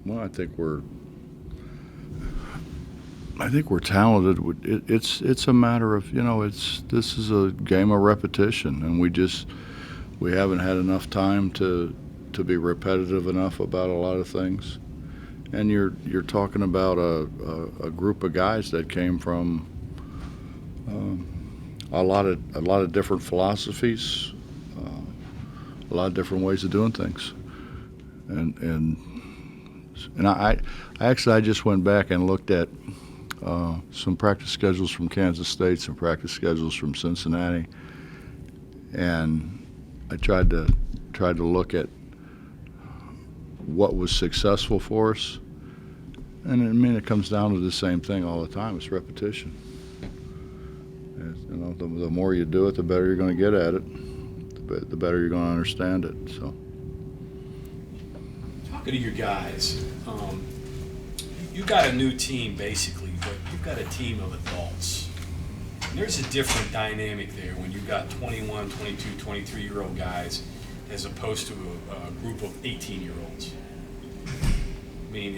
Well, I think we're talented. It's a matter of, this is a game of repetition, and we haven't had enough time to be repetitive enough about a lot of things. And you're talking about a group of guys that came from a lot of different philosophies, a lot of different ways of doing things, and I just went back and looked at some practice schedules from Kansas State, some practice schedules from Cincinnati, and I tried to look at what was successful for us. And I mean, it comes down to the same thing all the time. It's repetition. The more you do it, the better you're going to get at it, the better you're going to understand it. So, talking to your guys, you got a new team basically, but you've got a team of adults. And there's a different dynamic there when you've got 21, 22, 23-year-old guys as opposed to a group of 18-year-olds. I mean,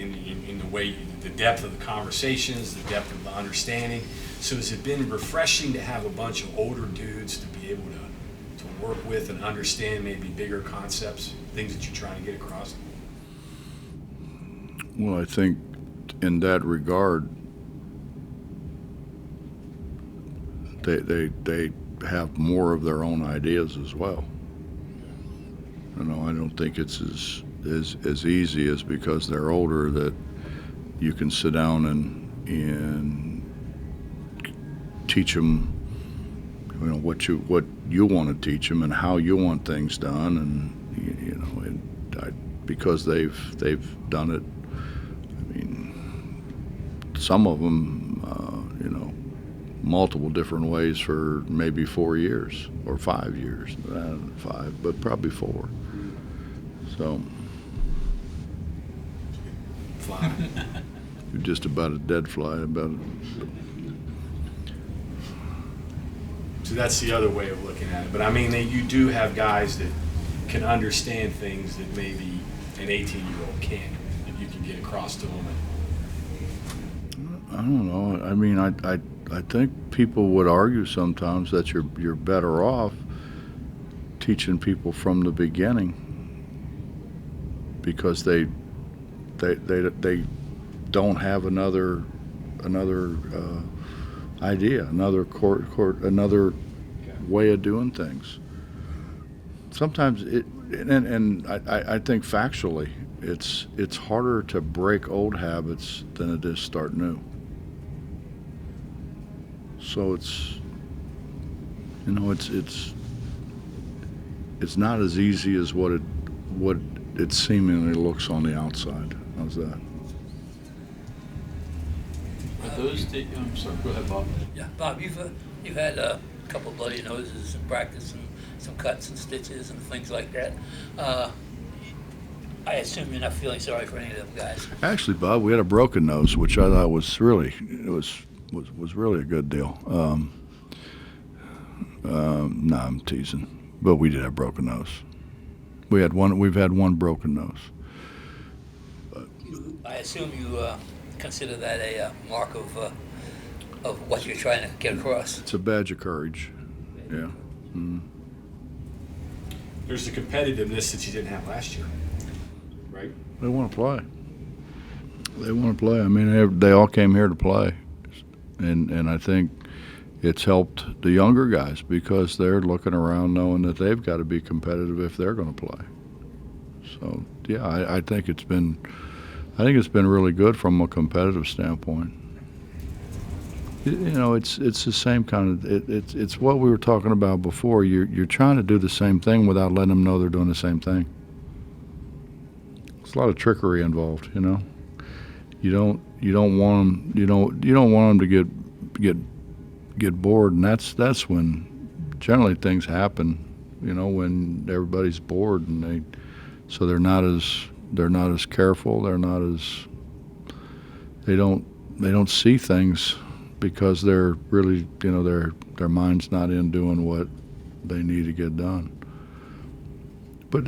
in the way, the depth of the conversations, the depth of the understanding. So has it been refreshing to have a bunch of older dudes to be able to work with and understand maybe bigger concepts, things that you're trying to get across? Well, I think in that regard, they have more of their own ideas as well. I don't think it's as easy as because they're older that you can sit down and teach them, what you want to teach them and how you want things done, and because they've done it. I mean, some of them, multiple different ways for maybe 4 years or 5 years, 5, but probably 4. So. Fly. You're just about a dead fly. So that's the other way of looking at it. But I mean, you do have guys that can understand things that maybe an 18-year-old can't, that you can get across to them. I don't know. I mean, I think people would argue sometimes that you're better off teaching people from the beginning because they don't have another idea, another another way of doing things. Sometimes I think factually, it's harder to break old habits than it is start new. So it's not as easy as what it seemingly looks on the outside. How's that? I'm sorry, go ahead, Bob. Yeah, Bob, you've had a couple of bloody noses in practice and some cuts and stitches and things like that. I assume you're not feeling sorry for any of them guys. Actually, Bob, we had a broken nose, which I thought was really was really a good deal. No, I'm teasing, but we did have broken nose. We've had one broken nose. But I assume you consider that a mark of what you're trying to get across. It's a badge of courage. Yeah. Mm. There's the competitiveness that you didn't have last year, right? They want to play. I mean, they all came here to play, and I think it's helped the younger guys because they're looking around knowing that they've got to be competitive if they're going to play. So yeah, I think it's been really good from a competitive standpoint. It's the same kind of it's what we were talking about before. You're trying to do the same thing without letting them know they're doing the same thing. There's a lot of trickery involved. You don't want them to get bored, and that's when generally things happen. When everybody's bored and they're not as careful. They don't see things because they're really, their mind's not in doing what they need to get done. But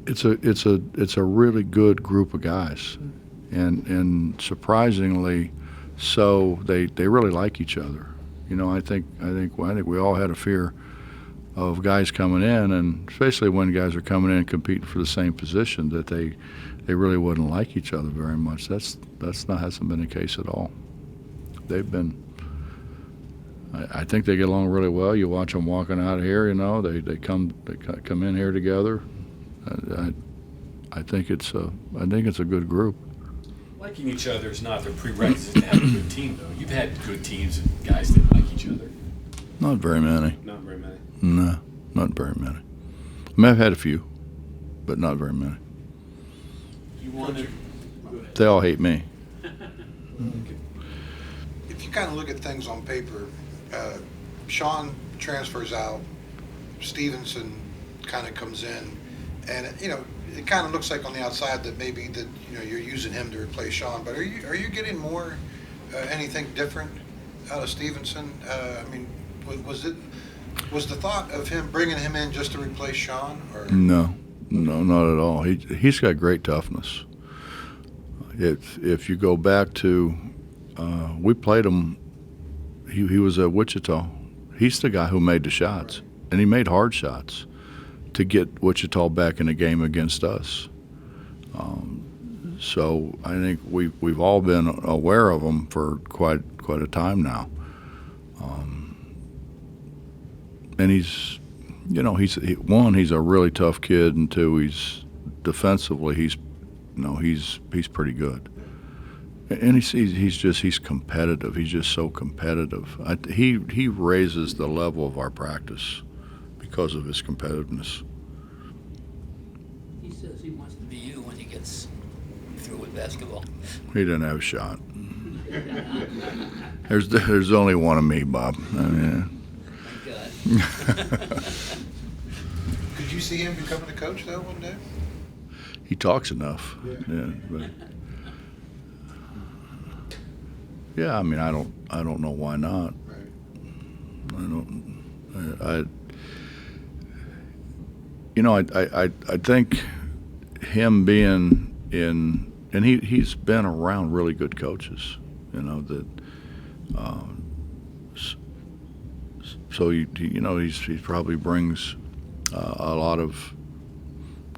it's a really good group of guys, and surprisingly, so they really like each other. You know, I think we all had a fear of guys coming in, and especially when guys are coming in competing for the same position, that they really wouldn't like each other very much. Hasn't been the case at all. They've been. I think they get along really well. You watch them walking out of here. You know, they come in here together. I think it's a good group. Liking each other is not the prerequisite to have a good team, though. You've had good teams and guys that like each other. Not very many. Not very many. No, not very many. I mean, I've had a few, but not very many. You wanted. They all hate me. If you kind of look at things on paper, Sean transfers out, Stevenson kind of comes in, and it kind of looks like on the outside that maybe that you're using him to replace Sean. But are you getting more anything different out of Stevenson? I mean, was the thought of bringing him in just to replace Sean? Or? No, not at all. He's got great toughness. If you go back to, we played him. He was at Wichita. He's the guy who made the shots, and he made hard shots to get Wichita back in the game against us. So I think we've all been aware of him for quite a time now. And he's a really tough kid, and two, he's defensively he's pretty good. And he's competitive. He's just so competitive. He raises the level of our practice because of his competitiveness. He says he wants to be you when he gets through with basketball. He didn't have a shot. There's only one of me, Bob. I mean, Thank God. Could you see him becoming a coach though one day? he talks enough. But yeah, I mean, I don't know why not. I think him being in, and he's been around really good coaches, so he probably brings a lot of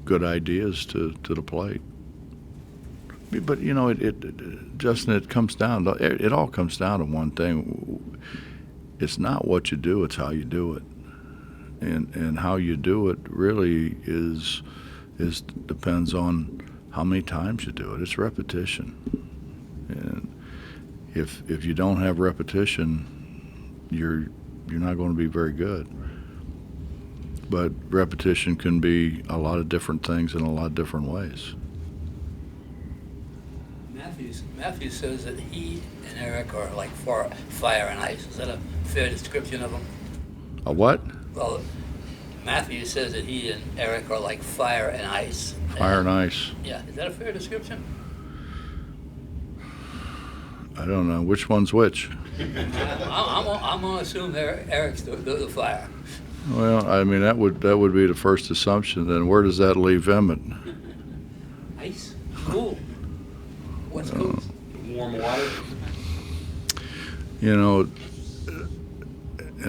good ideas to the plate. But Justin, it all comes down to one thing. It's not what you do; it's how you do it, and how you do it really is depends on how many times you do it. It's repetition, and if you don't have repetition, you're not going to be very good. But repetition can be a lot of different things in a lot of different ways. Matthews says that he and Eric are like fire and ice. Is that a fair description of them? A what? Well, Matthews says that he and Eric are like fire and ice. Fire and ice. Yeah, is that a fair description? I don't know which one's which. I'm going to assume Eric's the fire. Well, I mean that would be the first assumption. Then where does that leave Emmett? Ice, cool. What's cool? Warm water. And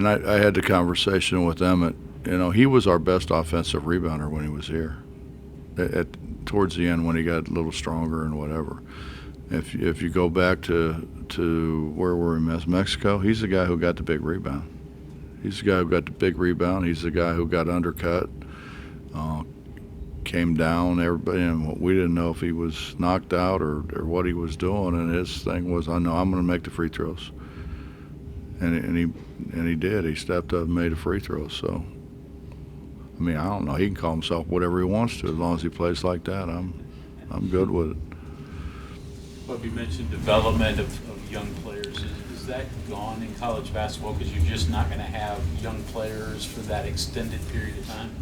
I had the conversation with Emmett. He was our best offensive rebounder when he was here. Towards the end, when he got a little stronger and whatever. If you go back to where were we in Mexico, he's the guy who got the big rebound. He's the guy who got the big rebound. He's the guy who got undercut, came down. Everybody, and we didn't know if he was knocked out or what he was doing. And his thing was, I know I'm going to make the free throws. And he did. He stepped up and made a free throw. So, I mean, I don't know. He can call himself whatever he wants to as long as he plays like that. I'm good with it. Bob, you mentioned development of young players. Is that gone in college basketball because you're just not going to have young players for that extended period of time?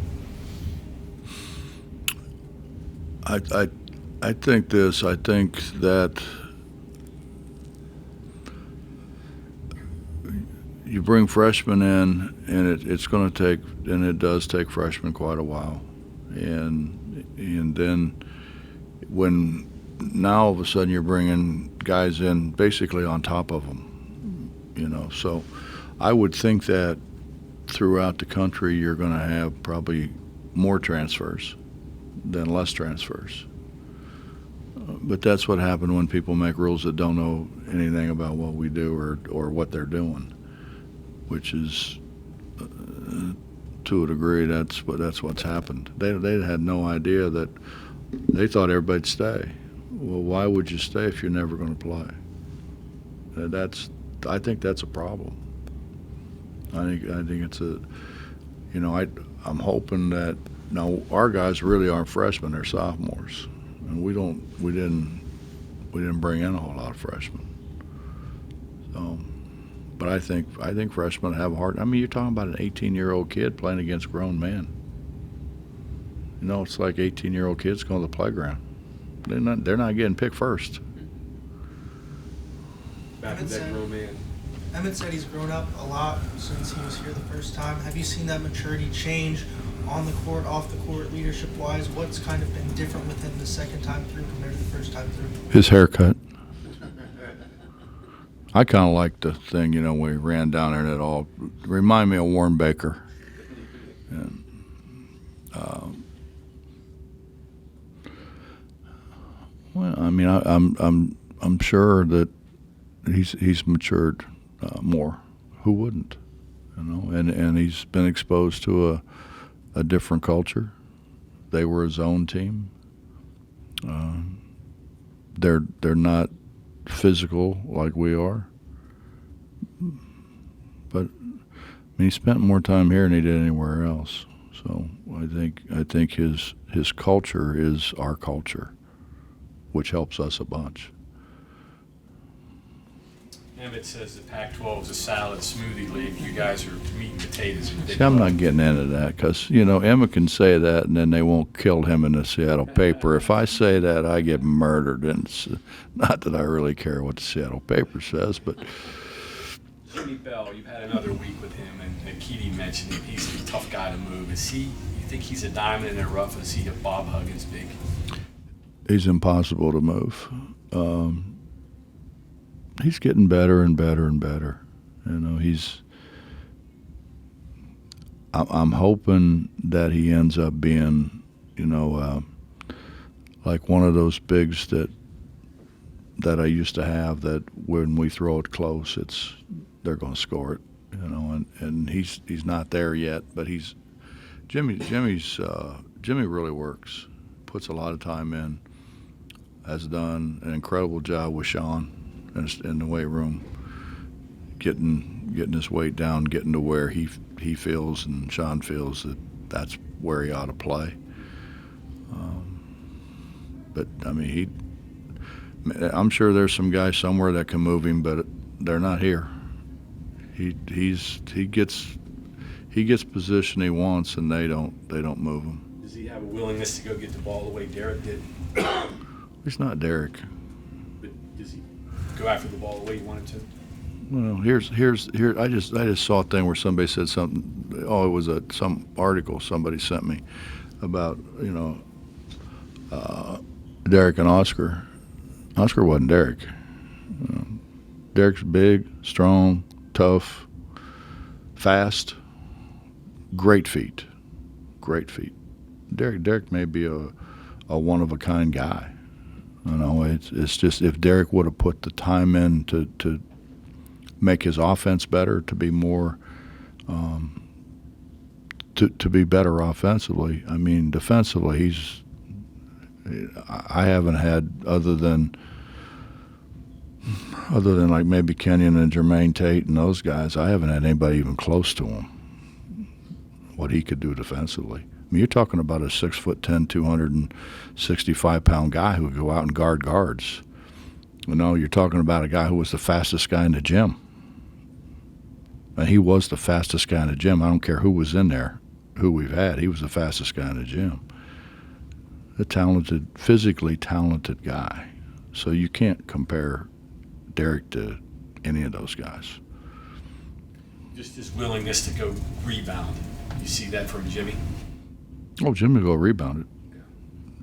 I think this. I think that you bring freshmen in, and it's going to take, and it does take freshmen quite a while. And And then when now all of a sudden you're bringing guys in basically on top of them, So I would think that throughout the country you're going to have probably more transfers than less transfers. But that's what happened when people make rules that don't know anything about what we do or what they're doing, which is, to a degree, that's what's happened. They had no idea that they thought everybody'd stay. Well, why would you stay if you're never going to play? I think that's a problem. I think it's I'm hoping that now our guys really aren't freshmen; they're sophomores, and we didn't bring in a whole lot of freshmen. So, but I think freshmen have a hard. I mean, you're talking about an 18-year-old kid playing against grown men. It's like 18-year-old kids going to the playground. They're not getting picked first. Back to that grown man. Emmett said he's grown up a lot since he was here the first time. Have you seen that maturity change on the court, off the court, leadership-wise? What's kind of been different with him the second time through compared to the first time through? His haircut. I kind of like the thing, when he ran down there and it all remind me of Warren Baker. And, well, I mean, I'm sure that he's matured more. Who wouldn't? And he's been exposed to a different culture. They were his own team. They're not physical like we are. But he spent more time here than he did anywhere else. So I think his culture is our culture, which helps us a bunch. Emmett says the Pac-12 is a salad smoothie league. You guys are meat and potatoes. See, I'm not getting into that because, Emma can say that and then they won't kill him in the Seattle paper. If I say that, I get murdered. And it's not that I really care what the Seattle paper says, but... Jimmy Bell, you've had another week with him, and Keaty mentioned him. He's a tough guy to move. You think he's a diamond in the rough? Is he a Bob Huggins big? He's impossible to move. He's getting better and better and better. I'm hoping that he ends up being, like one of those bigs that I used to have. That when we throw it close, they're going to score it. And he's not there yet, but Jimmy really works, puts a lot of time in, has done an incredible job with Sean in the weight room, getting his weight down, getting to where he feels and Sean feels that's where he ought to play. But I mean, I'm sure there's some guys somewhere that can move him, but they're not here. He gets position he wants, and they don't move him. Does he have a willingness to go get the ball the way Derek did? He's not Derek. But does he go after the ball the way he wanted to? Well, here. I just saw a thing where somebody said something. Oh, it was some article somebody sent me about Derek and Oscar. Oscar wasn't Derek. Derek's big, strong, tough, fast, great feet. Derek may be a one-of-a-kind guy. It's just if Derek would have put the time in to make his offense better, to be more, to be better offensively. I mean, defensively, I haven't had other than like maybe Kenyon and Jermaine Tate and those guys, I haven't had anybody even close to him, what he could do defensively. I mean, you're talking about a 6'10", 265-pound guy who would go out and guard guards. You're talking about a guy who was the fastest guy in the gym. And he was the fastest guy in the gym. I don't care who was in there, who we've had. He was the fastest guy in the gym. A physically talented guy. So you can't compare Derek to any of those guys. Just his willingness to go rebound. You see that from Jimmy? Oh, Jimmy will go rebound it.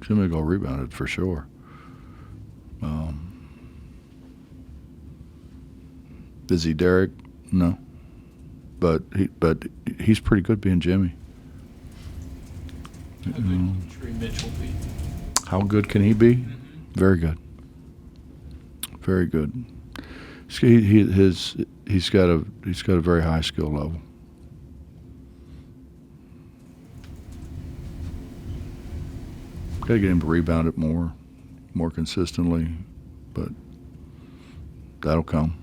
Jimmy will go rebound it for sure. Is he Derek? No. But he's pretty good being Jimmy. How good can Trey Mitchell be? How good can he be? Very good. Very good. He's got a very high skill level. Got to get him to rebound it more consistently, but that'll come.